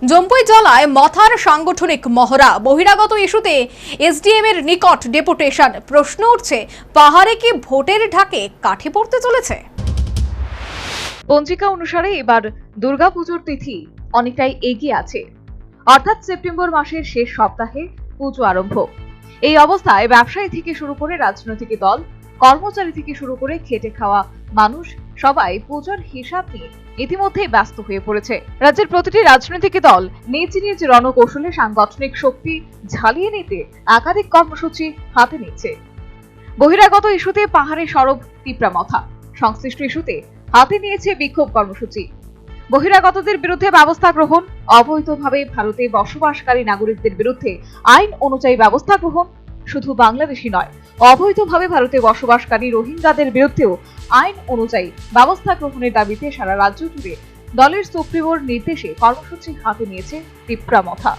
জম্পুই জলায় মথার সাংগঠনিক মহড়া, বহিরাগত ইস্যুতে এসডিএম এর নিকট ডেপুটেশন। প্রশ্ন উঠছে, পাহাড়ে কি ভোটের ঢাকে কাঠি পড়তে চলেছে? পঞ্জিকা অনুসারে এবার দুর্গাপুজোর তিথি অনেকটাই এগিয়ে আছে, অর্থাৎ সেপ্টেম্বর মাসের শেষ সপ্তাহে পুজো আরম্ভ। এই অবস্থায় ব্যবসায়ী থেকে শুরু করে রাজনৈতিক দল, কর্মচারী থেকে শুরু করে খেটে খাওয়া মানুষ সবাই পূজার হিসাব নিয়ে ইতিমধ্যেই ব্যস্ত হয়ে পড়েছে। রাজ্যের প্রতিটি রাজনৈতিক দল নিজ নিজ রণকৌশলে সাংগঠনিক শক্তি ঝালিয়ে নিতে একাধিক কর্মসূচি হাতে নিচ্ছে। বহিরাগত ইস্যুতে পাহাড়ে সরব তিপ্রামথা, সংশ্লিষ্ট ইস্যুতে হাতে নিয়েছে বিক্ষোভ কর্মসূচি। বহিরাগতদের বিরুদ্ধে ব্যবস্থা গ্রহণ, অবৈধভাবে ভারতে বসবাসকারী নাগরিকদের বিরুদ্ধে আইন অনুযায়ী ব্যবস্থা গ্রহণ, শুধু বাংলাদেশি নয়, অবৈধভাবে ভারতে বসবাসকারী রোহিঙ্গাদের বিরুদ্ধেও আইন অনুযায়ী ব্যবস্থা গ্রহণের দাবিতে সারা রাজ্য জুড়ে দলের সুপ্রিমোর নির্দেশে কর্মসূচি হাতে নিয়েছে তিপ্রামথা।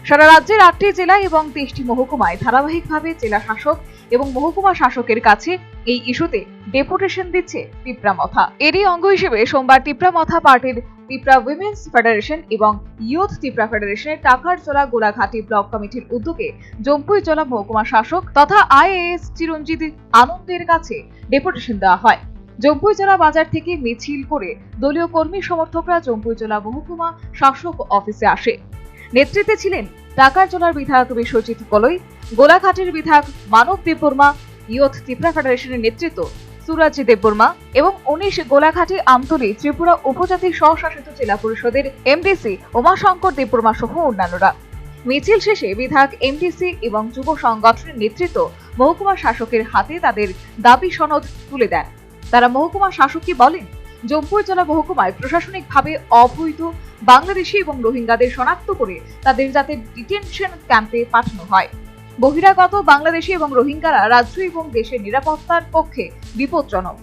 সারা রাজ্যের 8টি জেলা এবং 23টি মহকুমায় ধারাবাহিকভাবে জেলা শাসক এবং মহকুমা শাসকের কাছে এই ইস্যুতে ডেপুটেশন দিচ্ছে তিপ্রামথা। এরই অঙ্গ হিসেবে সোমবার তিপ্রামথা পার্টির তিপ্রা উইমেন্স ফেডারেশন এবং ইয়ুথ তিপ্রা ফেডারেশনের টাকারজলা গোলাঘাটি ব্লক কমিটির উদ্যোগে জম্পুই জেলা মহকুমা শাসক তথা আইএএস চিরঞ্জিত আনন্দের কাছে ডেপুটেশন দেওয়া হয়। জম্পুই জেলা বাজার থেকে মিছিল করে দলীয় কর্মী সমর্থকরা জম্পুই জেলা মহকুমা শাসক অফিসে আসে। নেতৃত্বে ছিলেন টাকারজলার বিধায়ক বিশ্বজিৎ কলই, গোলাঘাটের বিধায়ক মানব দেববর্মা, ইয়ুথ তিপ্রা ফেডারেশনের নেতৃত্ব সুরাজ দেববর্মা এবং 19 গোলাঘাটি আমতলী ত্রিপুরা উপজাতি স্বশাসিত জেলা পরিষদের এমডিসি উমাশঙ্কর দেববর্মা সহ অন্যান্যরা। মিছিল শেষে বিধায়ক, এমডিসি এবং যুব সংগঠনের নেতৃত্ব মহকুমা শাসকের হাতে তাদের দাবি সনদ তুলে দেন। তারা মহকুমা শাসককে বলেন, জম্পুই জেলা মহকুমায় প্রশাসনিকভাবে অবৈধ বাংলাদেশি এবং রোহিঙ্গাদের শনাক্ত করে তাদের যাতে ডিটেনশন ক্যাম্পে পাঠানো হয়। বহিরাগত বাংলাদেশি এবং রোহিঙ্গারা রাজ্য এবং দেশের নিরাপত্তার পক্ষে বিপজ্জনক।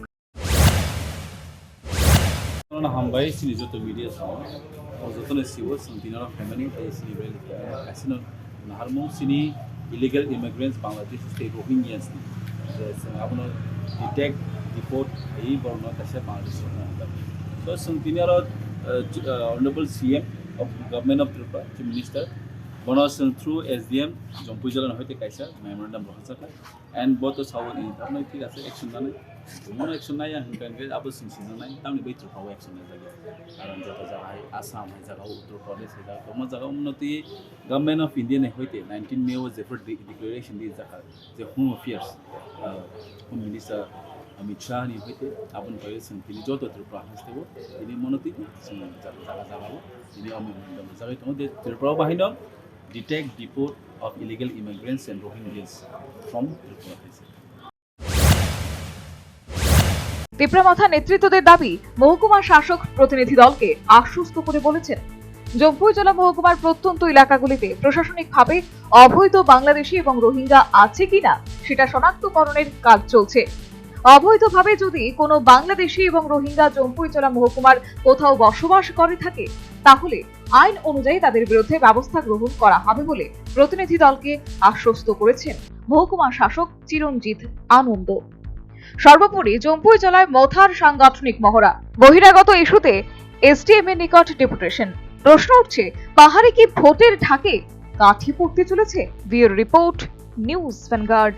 illegal immigrants Bangladesh state Rohingyas detect deport ei borno kashe Bangladesh so suntinaro honorable CM of government of Tripura, Chief Minister Bonasan through SDM Jompuy Jala hoite kaisa memorandum rahasaka and both of how in tarnoi thik ase action nai mono action nai hankan ge abo sinsin nai tamni bai through action nai lagi karon jata jagai Assam hai jaga Uttar Pradesh hai jaga tomo jaga unnoti government of India ne hoite 19 May was effort declaration di jaga je home affairs home minister Amit Shah ni hoite abon koyechen tini joto Tripura hastebo tini monoti jaga jaga tini memorandum jagai tomo de Tripura bahino detect deport of illegal immigrants and Rohingyas from Tripura. Tipra Motha নেতৃত্বদের দাবি, মহকুমা শাসক প্রতিনিধি দলকে আশ্বস্ত করে বলেছেন, জম্পুই জেলা মহকুমার প্রত্যন্ত এলাকাগুলিতে প্রশাসনিকভাবে অবৈধ বাংলাদেশি এবং রোহিঙ্গা আছে কিনা সেটা শনাক্তকরণের কাজ চলছে। অবৈধভাবে যদি কোনো বাংলাদেশি এবং রোহিঙ্গা জম্পুই জেলা মহকুমার কোথাও বসবাস করে থাকে, তাহলে আইন অনুযায়ী তাদের বিরুদ্ধে ব্যবস্থা গ্রহণ করা হবে বলে প্রতিনিধি দলকে আশ্বস্ত করেছেন মহকুমা শাসক চিরঞ্জিত আনন্দ। সর্বোপরি জম্পুই জেলায় মথার সাংগঠনিক মহড়া, বহিরাগত ইস্যুতে এসডিএম এর নিকট ডেপুটেশন। প্রশ্ন উঠছে, পাহাড়ে কি ভোটের ঢাকে কাঠি পড়তে চলেছে? Bureau report, news vanguard.